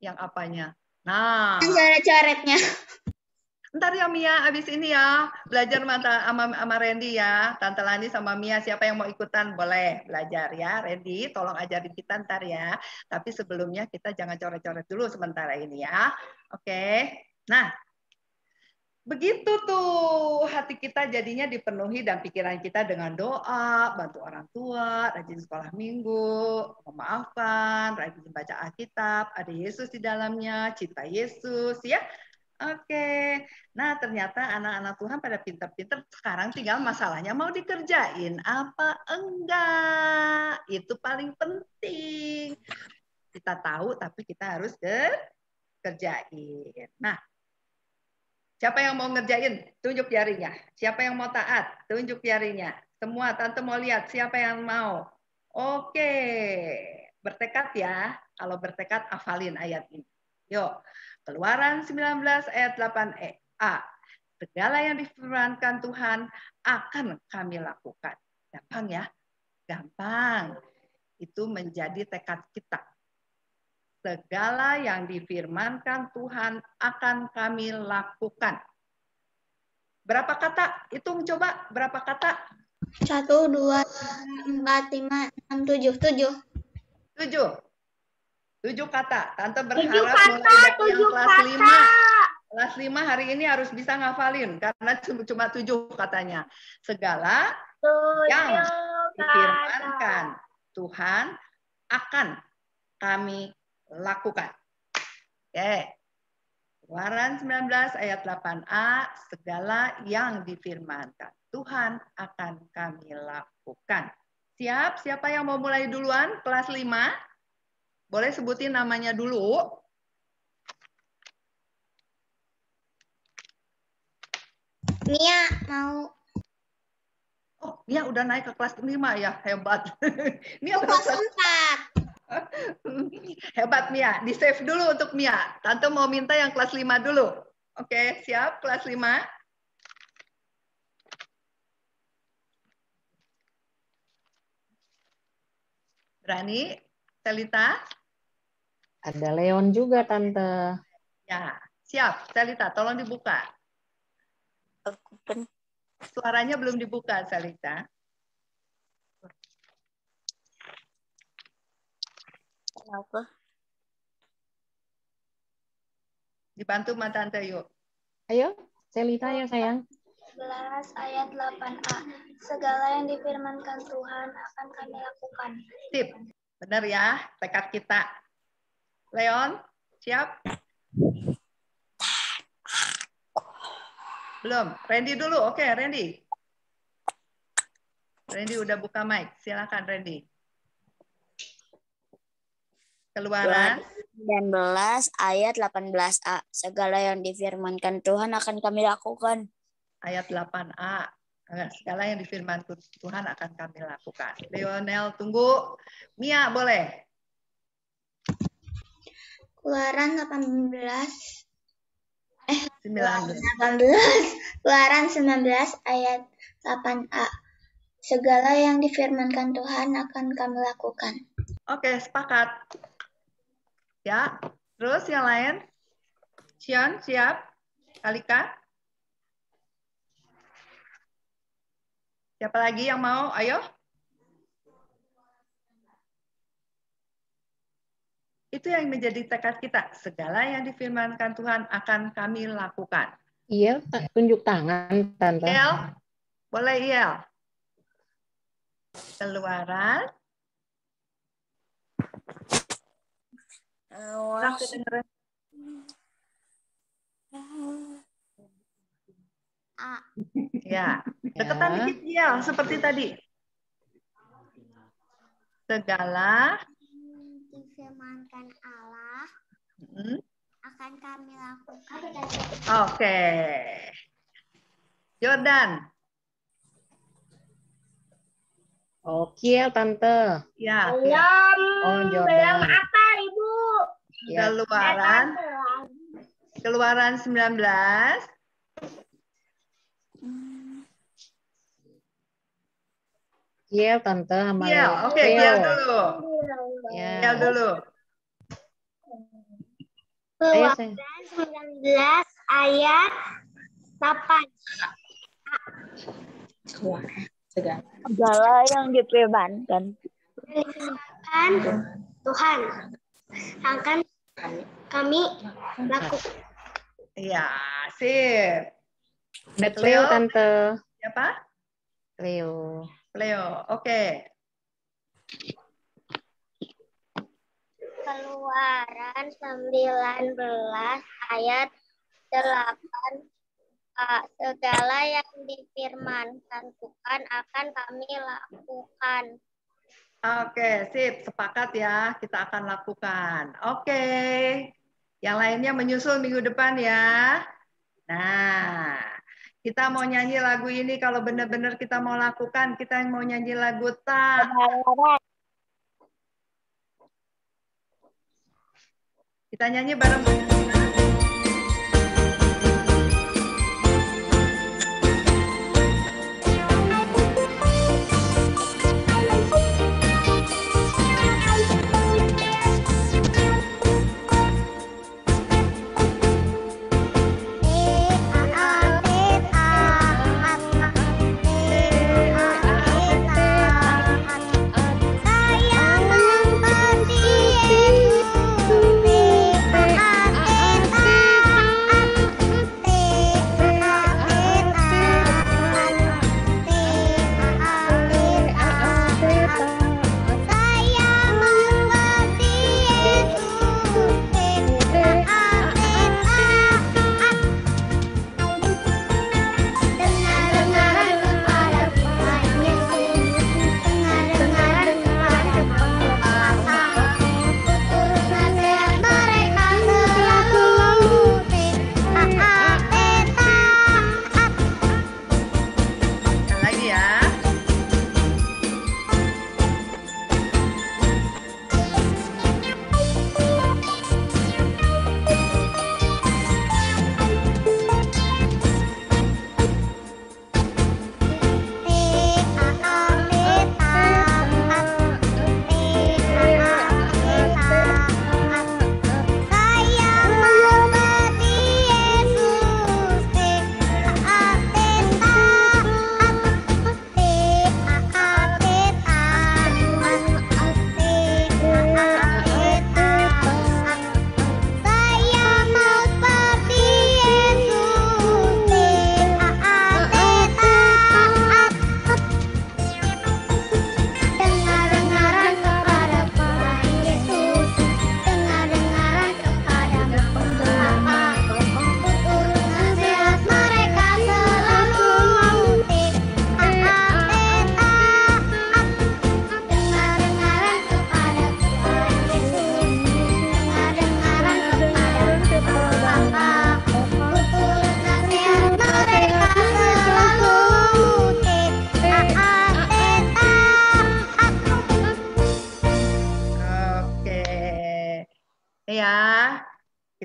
Speaker 1: Yang apanya? Nah,
Speaker 6: Coret-coretnya.
Speaker 1: ntar ya Mia, abis ini ya belajar sama Randy ya, Tante Lani sama Mia, siapa yang mau ikutan boleh belajar ya. Randy, tolong ajarin kita ntar ya. Tapi sebelumnya kita jangan coret-coret dulu sementara ini ya. Oke. Nah, begitu tuh hati kita jadinya dipenuhi dan pikiran kita dengan doa, bantu orang tua, rajin sekolah minggu, memaafkan, rajin baca Alkitab, ada Yesus di dalamnya, cinta Yesus ya. Oke, nah ternyata anak-anak Tuhan pada pinter-pinter, sekarang tinggal masalahnya mau dikerjain apa enggak, itu paling penting. Kita tahu tapi kita harus kerjain. Nah, siapa yang mau ngerjain? Tunjuk jarinya. Siapa yang mau taat? Tunjuk jarinya. Semua, Tante mau lihat siapa yang mau. Oke, bertekad ya. Kalau bertekad, hafalin ayat ini. Yuk. Keluaran 19 ayat 8a. Segala yang difirmankan Tuhan akan kami lakukan. Gampang ya? Gampang. Itu menjadi tekad kita. Segala yang difirmankan Tuhan akan kami lakukan. Berapa kata? Hitung coba. Berapa kata?
Speaker 6: 1, 2, 3, 4, 5, 6, 7.
Speaker 1: 7 kata. Tante berharap mulai dari yang kelas 5. Kelas 5 hari ini harus bisa ngafalin karena cuma 7 katanya. Segala yang difirmankan Tuhan akan kami lakukan. Oke. Keluaran 19 ayat 8a, segala yang difirmankan Tuhan akan kami lakukan. Siap? Siapa yang mau mulai duluan? Kelas 5? Boleh sebutin namanya dulu.
Speaker 6: Mia mau.
Speaker 1: Oh, Mia udah naik ke kelas 5 ya, hebat. Mia
Speaker 6: kelas
Speaker 1: 4. Hebat Mia, di save dulu untuk Mia. Tante mau minta yang kelas 5 dulu. Oke, siap kelas 5. Berani? Selita?
Speaker 8: Ada Leon juga, Tante.
Speaker 1: Ya, siap. Selita, tolong dibuka. Suaranya belum dibuka, Selita.
Speaker 10: Kenapa?
Speaker 1: Dibantu sama Tante yuk.
Speaker 8: Ayo, Selita ya sayang.
Speaker 10: 11 ayat 8a. Segala yang difirmankan Tuhan akan kami lakukan.
Speaker 1: Sip. Benar ya, tekad kita. Leon, siap? Belum. Randy dulu. Oke, Randy. Randy udah buka mic. Silakan Randy. Keluaran
Speaker 11: 19 ayat 18a. Segala yang difirmankan Tuhan akan kami lakukan.
Speaker 1: Ayat 8a. Segala yang difirmankan Tuhan akan kami lakukan. Leonel tunggu. Mia boleh.
Speaker 6: Keluaran 19. Keluaran 19 ayat 8a. Segala yang difirmankan Tuhan akan kami lakukan.
Speaker 1: Oke, sepakat. Ya, terus yang lain? Xion, siap? Kalika? Siapa lagi yang mau? Ayo. Itu yang menjadi tekad kita. Segala yang difirmankan Tuhan akan kami lakukan.
Speaker 8: Iya, tunjuk tangan, Tante.
Speaker 1: Iel, boleh Iel? Keluaran Kurang kedengeran. Ya, deketan dikit ya, seperti tadi. Segala
Speaker 10: difirmankan Allah akan kami lakukan.
Speaker 1: Oke. Jordan.
Speaker 8: Oke, Tante.
Speaker 1: Ya.
Speaker 8: Oh, Jordan.
Speaker 10: Apa, Ibu?
Speaker 8: Ya.
Speaker 1: Keluaran 19.
Speaker 8: Kiel, Tante, sama
Speaker 1: Kiel. Oke, Kiel dulu. Kiel dulu.
Speaker 10: Keluaran 19 ayat 8.
Speaker 12: Segala yang difirmankan
Speaker 10: Tuhan akan kami lakukan.
Speaker 1: Ya, sip.
Speaker 8: Cleo, Tante.
Speaker 1: Siapa?
Speaker 8: Cleo.
Speaker 1: Oke.
Speaker 10: Keluaran 19 ayat 8. Segala yang difirmankan Tuhan akan kami lakukan.
Speaker 1: Oke, sip. Sepakat ya, kita akan lakukan. Oke. Yang lainnya menyusul minggu depan ya. Nah, kita mau nyanyi lagu ini kalau benar-benar kita mau lakukan, kita mau nyanyi lagu tak. Kita nyanyi bareng.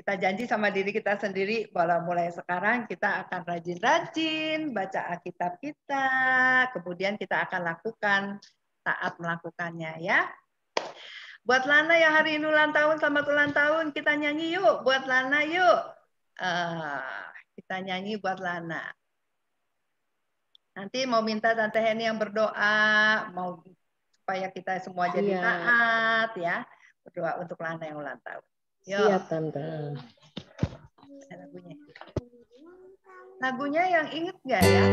Speaker 1: Kita janji sama diri kita sendiri bahwa mulai sekarang kita akan rajin-rajin baca Alkitab kita, kemudian kita akan lakukan taat melakukannya ya. Buat Lana yang hari ini ulang tahun, selamat ulang tahun, kita nyanyi yuk buat Lana yuk. Kita nyanyi buat Lana. Nanti mau minta Tante Heni yang berdoa, mau supaya kita semua jadi taat ya. Berdoa untuk Lana yang ulang tahun. Yo.
Speaker 8: Siap, Tante.
Speaker 1: Lagunya. Lagunya yang inget nggak ya?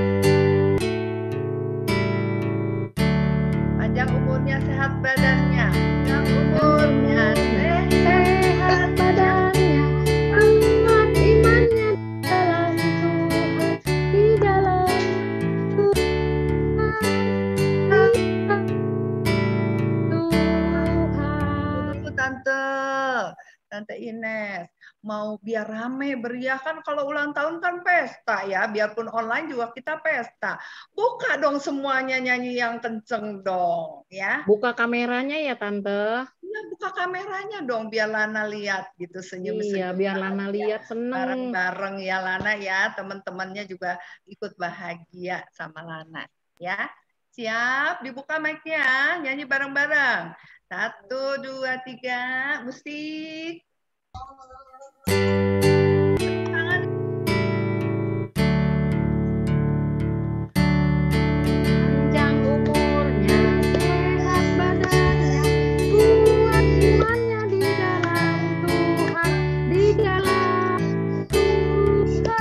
Speaker 1: Panjang umurnya, sehat badannya. Panjang umurnya, sehat Ines. Mau biar rame, beriah kan kalau ulang tahun kan pesta ya. Biarpun online juga kita pesta. Buka dong semuanya nyanyi yang kenceng dong ya.
Speaker 8: Buka kameranya ya Tante.
Speaker 1: Ya buka kameranya dong biar Lana lihat gitu senyum-senyum.
Speaker 8: Iya, biar Lana lihat seneng.
Speaker 1: Bareng-bareng ya Lana ya. Teman-temannya juga ikut bahagia sama Lana ya. Siap, dibuka mic-nya, nyanyi bareng-bareng. 1, 2, 3, musik.
Speaker 8: Panjang umurnya, sehat badannya, kuat imannya di dalam Tuhan, di dalam Tuhan,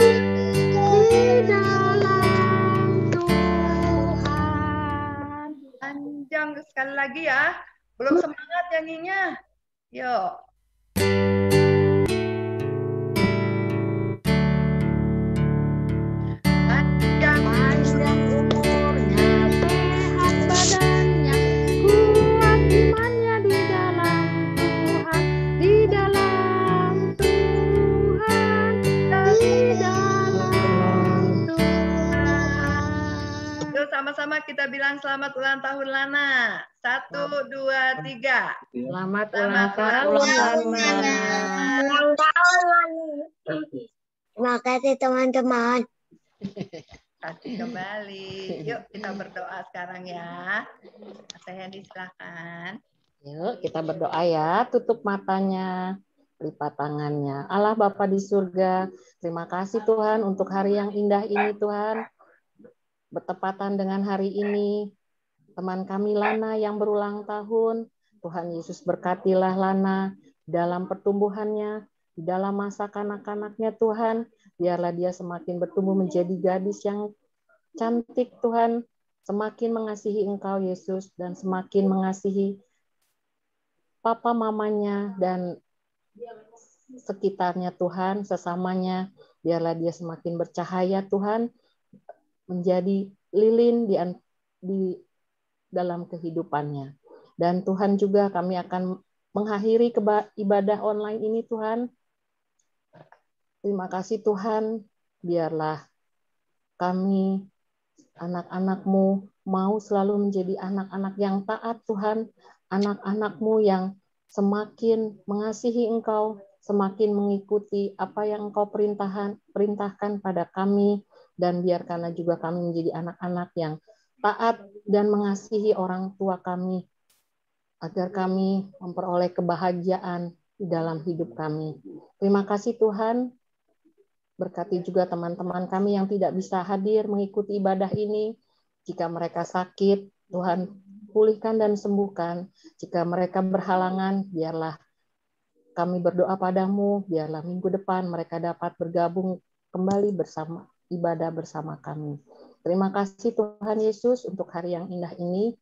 Speaker 8: di dalam Tuhan.
Speaker 1: Panjang sekali lagi ya. Belum semangat nyanyinya. Yuk. Panjang
Speaker 8: umurnya, sehat badannya, kuat imannya di dalam Tuhan, di dalam Tuhan, di dalam Tuhan.
Speaker 1: Yuk sama-sama kita bilang selamat ulang tahun Lana. 1, 2, 3.
Speaker 8: Selamat ulang tahun Lana.
Speaker 13: Ulang tahun. Terima kasih teman-teman.
Speaker 1: Kasih kembali. Yuk kita berdoa sekarang ya. Saya silakan.
Speaker 8: Yuk kita berdoa ya. Tutup matanya, lipat tangannya. Allah Bapa di surga, terima kasih Tuhan untuk hari yang indah ini Tuhan. Bertepatan dengan hari ini, teman kami Lana yang berulang tahun. Tuhan Yesus berkatilah Lana dalam pertumbuhannya, di dalam masa kanak-kanaknya Tuhan. Biarlah dia semakin bertumbuh menjadi gadis yang cantik Tuhan. Semakin mengasihi Engkau Yesus dan semakin mengasihi papa mamanya dan sekitarnya Tuhan, sesamanya. Biarlah dia semakin bercahaya Tuhan, menjadi lilin di dalam kehidupannya. Dan Tuhan juga kami akan mengakhiri ibadah online ini Tuhan. Terima kasih Tuhan, biarlah kami anak-anak-Mu mau selalu menjadi anak-anak yang taat Tuhan, anak-anak-Mu yang semakin mengasihi Engkau, semakin mengikuti apa yang Engkau perintahkan pada kami, dan biarkanlah juga kami menjadi anak-anak yang taat dan mengasihi orang tua kami, agar kami memperoleh kebahagiaan di dalam hidup kami. Terima kasih Tuhan. Berkati juga teman-teman kami yang tidak bisa hadir mengikuti ibadah ini. Jika mereka sakit, Tuhan pulihkan dan sembuhkan. Jika mereka berhalangan, biarlah kami berdoa padamu, biarlah minggu depan mereka dapat bergabung kembali bersama ibadah bersama kami. Terima kasih Tuhan Yesus untuk hari yang indah ini.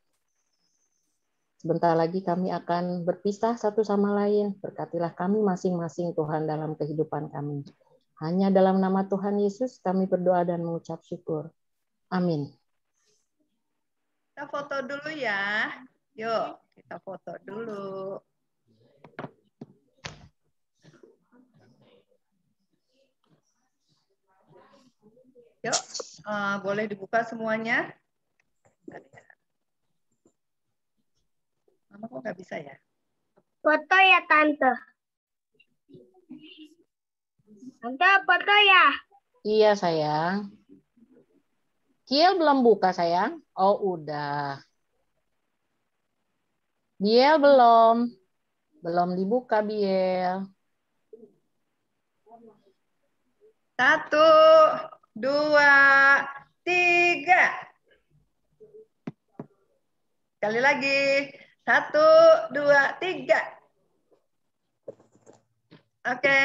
Speaker 8: Sebentar lagi kami akan berpisah satu sama lain. Berkatilah kami masing-masing Tuhan dalam kehidupan kami. Hanya dalam nama Tuhan Yesus kami berdoa dan mengucap syukur. Amin.
Speaker 1: Kita foto dulu ya. Yuk, kita foto dulu. Yuk, boleh dibuka semuanya. Mama kok nggak bisa ya?
Speaker 13: Foto ya Tante. Tante foto ya?
Speaker 8: Iya sayang. Kiel belum buka sayang? Oh udah. Biel belum. Belum dibuka Biel.
Speaker 1: 1, 2, 3. Sekali lagi. 1, 2, 3. Oke.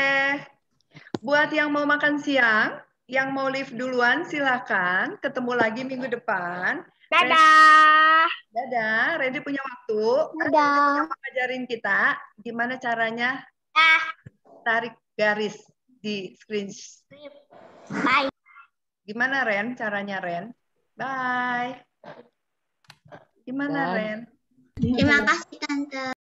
Speaker 1: Buat yang mau makan siang, yang mau live duluan silakan. Ketemu lagi minggu depan.
Speaker 13: Dadah.
Speaker 1: Dadah. Randy punya waktu.
Speaker 13: Dadah.
Speaker 1: Ngajarin kita gimana caranya tarik garis di screen.
Speaker 13: Bye.
Speaker 1: Gimana Ren caranya Ren? Bye. Gimana Ren?
Speaker 6: Terima kasih Tante.